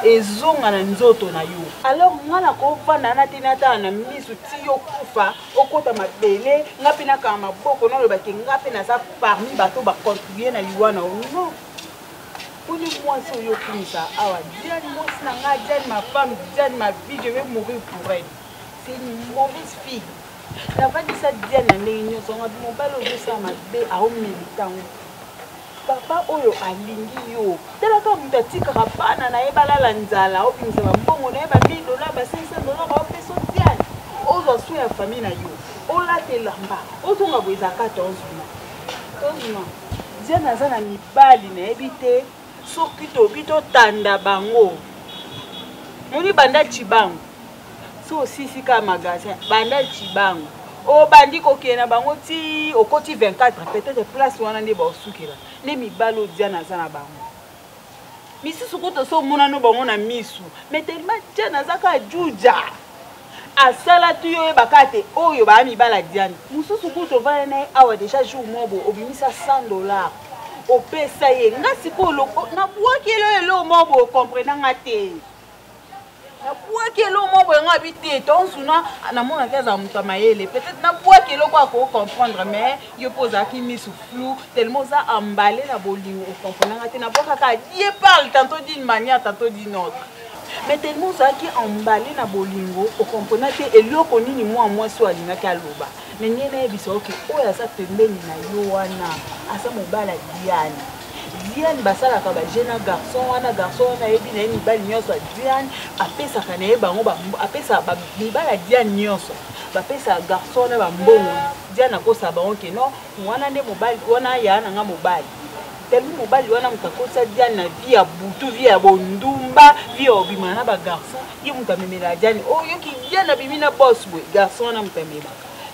ezonga na nzoto na yo alors nga nakovanda na te natala na miso ti yo kufa okota mabele nga mpe nakanga maboko nalobaki nga mpe naza parmi bato bacontribue na liwa na ono non poni mwasi oyo okumisa awa diane mwasi na nga diane ma femme diane ma vie je vais mourir pour elle c'est une mauvaise fille navandisa diane na ndenge nyonso nga mobali ozosala mabe aomeli ntango papa oyo alingi yo talaka moto atikaka bana na ye balala nzala obimisa bambongo na ye $1000 $500 aopeso diane ozwa so ya famille na yo olatelamba otonga boye ezaka 11 mois diane aza na mibali nayebi te soki tobi totanda bango moni banda cibango so osisi ka magasin banda cibango obandi kokende na bango ti okoti 24 peut-être place wana nde baosukela nde mibali odiana aza na bango misusu kuta so omonano bango na misu mais tellement diane azaka juja asala tu yo oyebaka te oyo baya mibali adiane mosusu kuta ovanda na ye awa deja jour mobo obimisa $100 opesa ye nga sikoyo nabwaki elo mobo okomprenanga te nabwaki elo mobo yanga abi te tonsuna namonaki aza moto ya mayele peut-être nabwaki eloko akocomprendre mais yo mpo ozalaki misu flou tellement oza emballé na bolingo okomprenanga te nabwakaka die parle tantôt d'une manière tantôt d'une autre mais tellement ozalaki emballé na bolingo okomprenanga te eloko nini mwa mwasi oyo alingaki aloba mais ngai nayebisa oke oyo aza pembeni na yo wana aza mobala diane diane basalaka bajeune garçon wana yebi na ye mibali nyonso ya diane apesaka na ye bango apesa mibali ya diane nyonso bapesaka garçon wana bambongo diane akosala bango ke non wana nde mobali wana yaa nanga mobali tellement mobali wana moto akosa diane na vie ya butu vie ya bondumba vie ya obimana na bagarçon ye moto amemela diane oyoki diane abimi na bos boye garçon wana moto amemaka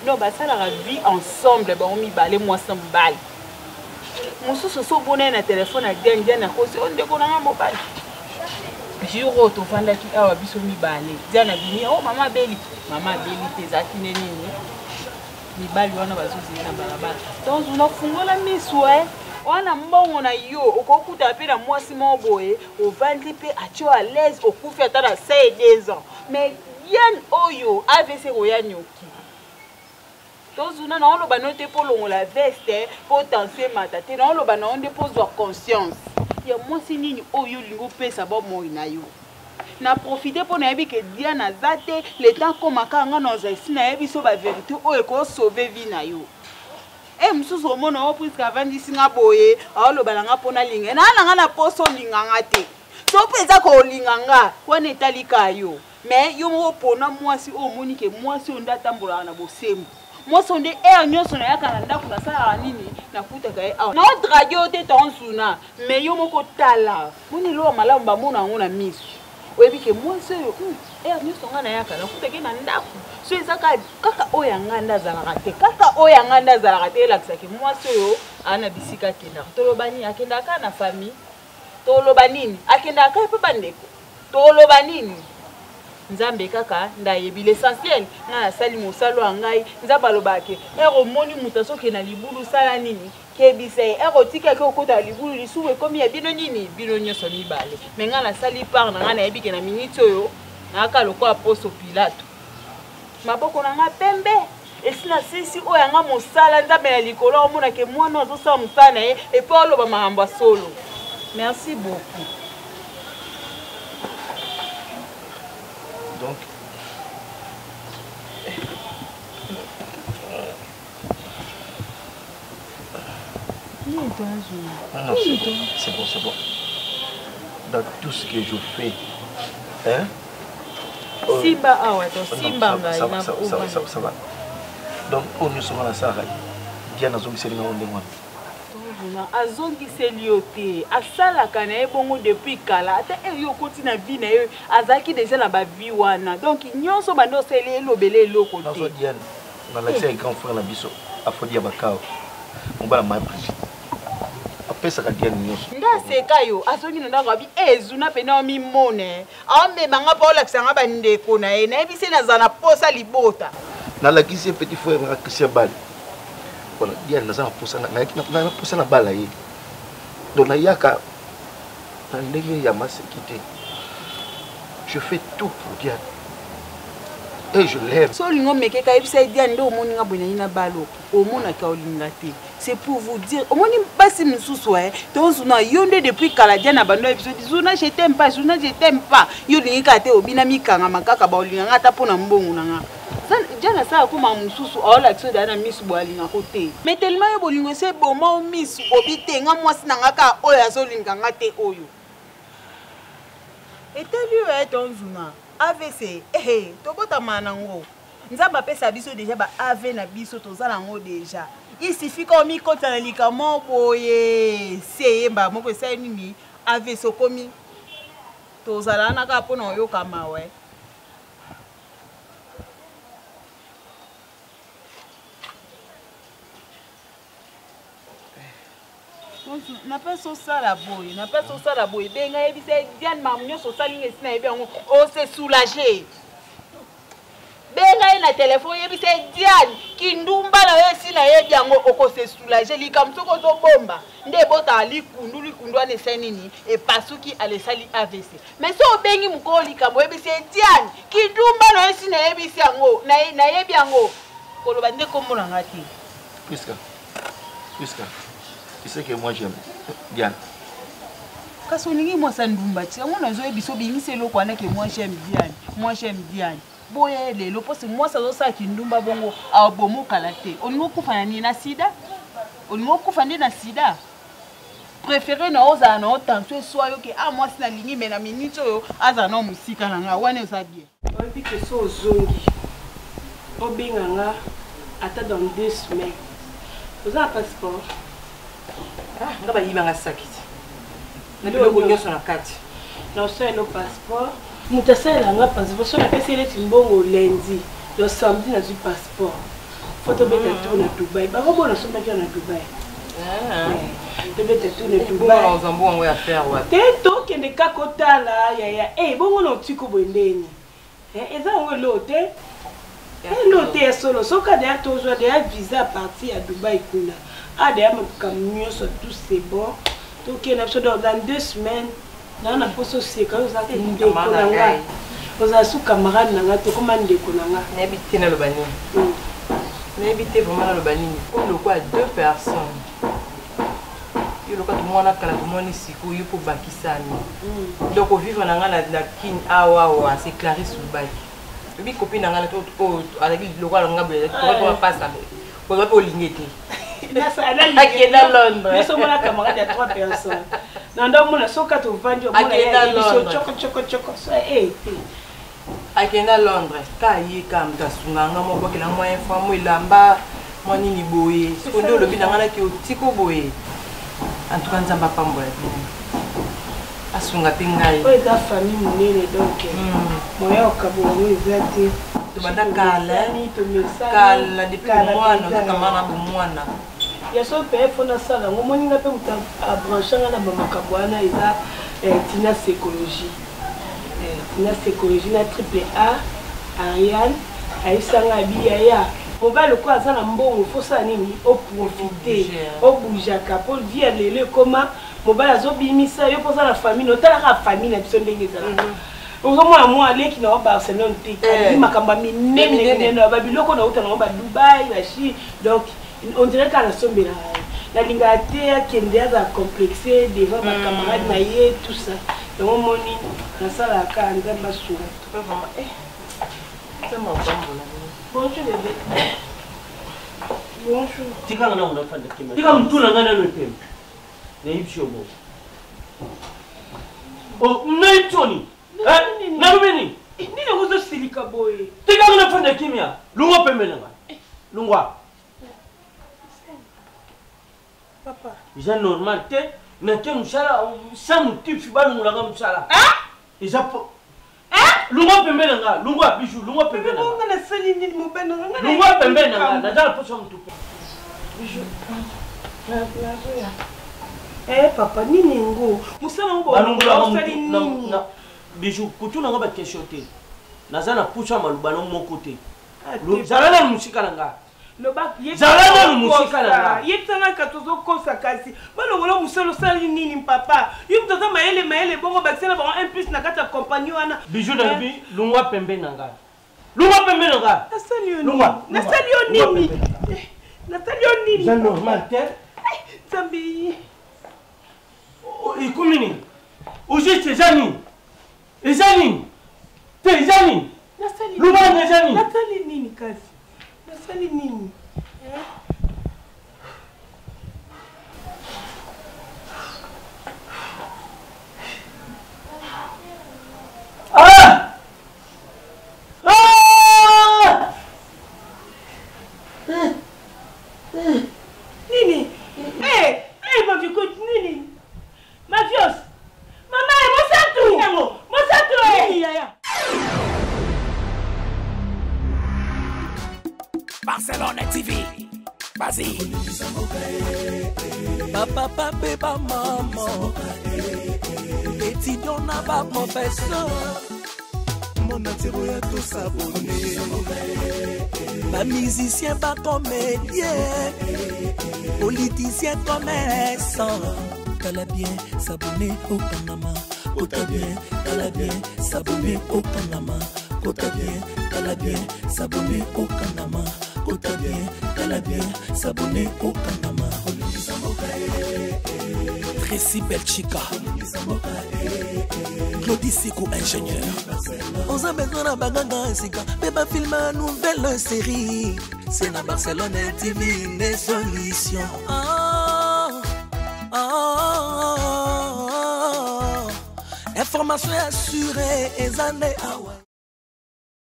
non basalaka vie ensemble bango mibale mwasi mobali mosusu so obona na telefone ya diane akosi o ndeko nanga mobali jour oyo tovandaki awa biso mibale diane abimi o mama abeli te ezalaki nde nini mibali wana bazozeli na balabala donc unafungola misu wana mbongo na yo okokuta mpe na mwasi moko boye ovandi mpe atio à l'aise okufi ata na 2 ans mais diane oyo avc koya nyoki tozuna na oloba no te mpo longola veste mpo tension emata te na oloba na yo nde mpo zwa conscience ya mwasi nini oyo olingi opesa bomoi na yo na profite mpo nayebi ke diane aza te le temps komaka nga na ozalisi nayebi so baverité oyo ekosauve vie na yo mosusu omona o puiske avandisi nga boye aoloba na nga mpo nalinga naa na nga na poso olinganga te so mpo eza kolinga nga wana etalika yo mais yo moko mpona mwasi oyo omoni ke mwasi oyo nde atambolaka na bosembo mwasi oyo nde ere nyonso nayaka na ndako nasalaka nini nakutaka ye awa naodrage yo te tonsuna mais yo moko tala moni lowa malamu bamona yango na miso oyebi ke mwasi oyo ere nyonso nga nayaka nakutaki na ndako so eza kaka oyo yanga nde azalaka te kaka oyo yanga nde azalaka te elakisaki mwasi oyo aa na bisika akendaka toloba nini akendaka na famille toloba nini akendaka mpe bandeko toloba nini nzambe kaka ndayebi l'essentiel nga nasali mosalo ya ngai nzambe alobake ere omoni moto asoki na libulu sala nini kebisa ye ere otikaki okota ya libulu lisusu ekomi ya bino nini bino nyonso mibale me nga nasali part na nga nayebi ke na miniti oyo nayaka lokola poso pilato maboko na nga pembe esi nasisi oyo yanga mosala nzambe na likolo omonake mwana azosala mosala na ye epo oloba makambo ya solo merci beaucoup. Donc, non, c'est bon. Dans tout ce que je fais, hein? Simba awa to simba ngai na ça va. Donc, on nous sommes là ça. Diana zombie c'est le nom de moi. tonzuna azongiseli yo te asalaka na ye bongo depuis kala ata eyo okoti na vie na ye azalaki deja na bavie wana donc nyonso bandi oseli elobele eloko te Diane nalakisi ya grand frère na biso afodi ya bakao mobala ma Brigitte apesaka Diane nyonso ndaseka yo azongi na ndako abi ezuna pene omimone aomemanga mpo olakisanga bandeko na ye nayebisi naza na posa libota nalakisi petit frère nga Christian Bale voilà Diane naza na posa na bala ye donc nayaka na ndenge ya maseki te je fais tout pour Diane et je l'aime so olingo mekeka yebisa Diane nde omoninga boye na ye na balo omonaka olinga te c'est pour vous dire omoni basi misusu tozuna yo nde depuis kala Diane na bando episode zuna je t'aime pas yo olingi kaka te obina mikanga makaka baolinganga ata mpo na mbongo nanga Diane asala kuma mosusu aolakisa oyo na misu boye alingako te mais tellement yo bolingo ese boma o misu obi te nga mwasi nanga kaka oyo azolinganga te oyo eteli oyo tonzuna AVC tobotama nango nzamba pesa biso déjà ba AV na biso toza nango déjà il suffit qu'on mi kota na likamo boye seyemba moko esa nini AVC okomi tozala na ka pona oyoka mawe na pas so sala boy benga yebisa Diane mamunyo so salinga sina yebi yango o se soulager benga na téléphone yebisa Diane kindumba na yo sina yebi yango oko se soulager likamsoko to bomba nde bota likundu ane senini e pasuki alesali AVC mais so bengi mukolo likambo yebisa Diane kindumba na yo sina yebisa yango na yebi yango koloba nde komona ngati Puisque tu sais que moi j'aime Diane. Kasi olingi mwasa ndumba ti yango nazoye biso bingisi eloko wana ke moi j'aime Diane boye lelo po se mwasa azosaki ndumba bongo abomokala te olingi okufa na sida olingi okufa nde na sida préféré na ozala na otension eswa yo ke mwasi nalingi me na minute oyo azala na mosika na nga wana oza bien oyebi ke so ozongi obenganga ata dans 2 semaines oza na passeport nga bayibanga sakiti na biloko nyonso na kati na osala passeport moto asalelanga passeport so napesi eleti mbongo lendi lo samedi nazwi passeport fo tobeta tour na Dubai bakobona sombaki na Dubai tobeta tour na Dubai te tokende kaka otala yaya bongo na otiko boye ndeni eza yango elo te elo te ya solo soka deya tozwa deya visa parti ya Dubai kuna d'ailleurs mieux sur tout c'est bon donc il y a dans 2 semaines dans la poste aussi quand vous avez une décolanga vous avez sous camarade nanga te comment décolanga n'habiter na lobani n'habiter vraiment na lobani comme le quoi 2 personnes yo le quoi tout monde kala tout monde ici ko yo pour bakisani donc vivre nanga na kin awa c'est Clarisse Dubai bi copine nanga to avec le quoi nanga be to passe pour pas lingete Qui dans Londres. Nous sommes là camarades à 3 personnes. Dans le soka to vanjo mona ya choco. Akenda Londres. Ka yi kam tasunganga moko kila moyen famo ilamba moni ni boye. Skondo lobi nangana ki otiko boye. En tout cas nzamba pambola bien. Asunga pingai. O eza famille munene donc. Moya okabo mo ezati. Tobanda kala depuis mwana kamana bomwana. Ya so pe fona sala ngomoni ngape muta branchanga na mamakabwana eza tina psychologie na triple A Ariane aisanga biya ya mobile ko azana mbongo fosa nini o profiter o boujaka pour via lele koma mobile azobimisa yo poza na famille notala ka famille na biso ndenge ezala Ozo moi aleki na Barcelone te ali makamba minene na babiloko na uta na ba Dubai ba Chine donc on dirait qu'à la sombe la lingate kende za complexé devant ma camarade na ye tout ça donc moni na sala ka nzamba sura to vraiment c'est mon bambola bonjour bébé bonjour tika ngana una fanda kima tika mtuna ngana no pem na hipsho bo oh mnaitoni na rubeni nini uzo silika boy tika ngana fanda kimia lungo pembe nanga lungwa Papa. Eza normal te. Nake musala sa motifu balongolanga musala. Eza po. Lungo pembeni nga, lungo abiju, lungo pembeni nga. Lungo na sali nini mobene nga. Lungo pembeni nga, nazala poso mutupu. Biju. Papa nini ngo? Musala ngo balongolanga nini? Biju kutuna nga ba question te. Nazala poso maluba no moko te. Zalana musika nga. Zalana musika nga. Yetanga katozo kosa kasi. Balongola musalo sali nini papa? Yum toza maele bongo bakisela ba 1 plus na kata compagnie wana. Biju na bi lungwa pembeni nga. Lungwa pembeni nga. Nasali yo nini? Nasali yo nini? Nasali yo nini? C'est normal te. Zambi. Ikumini. Ujite zani. Ezani. Te ezani. Nasali. Lungwa ezani. Nasali nini kasi? Nasali nini? Nini? Mavios, nini? Mavios! Mama, Mosatu! Nini, yaya? Barcelone TV, vas-y. Papa, papa, maman. Étudiant n'a pas professeur. Mon attiré à tous abonnés. Pas musicien, pas comédien. Politicien, commerçant. T'as bien s'abonner au Panama. Kota bien, t'as bien s'abonner au Panama. Kota bien, t'as bien s'abonner au Panama. Kota bien, t'as bien s'abonner au Panama. Tracy Belchica, Claudie Sikou, ingénieur. On a besoin d'un bagage, mais pas filmer une nouvelle série. C'est la Barcelone TV, une solution. Information assurée, et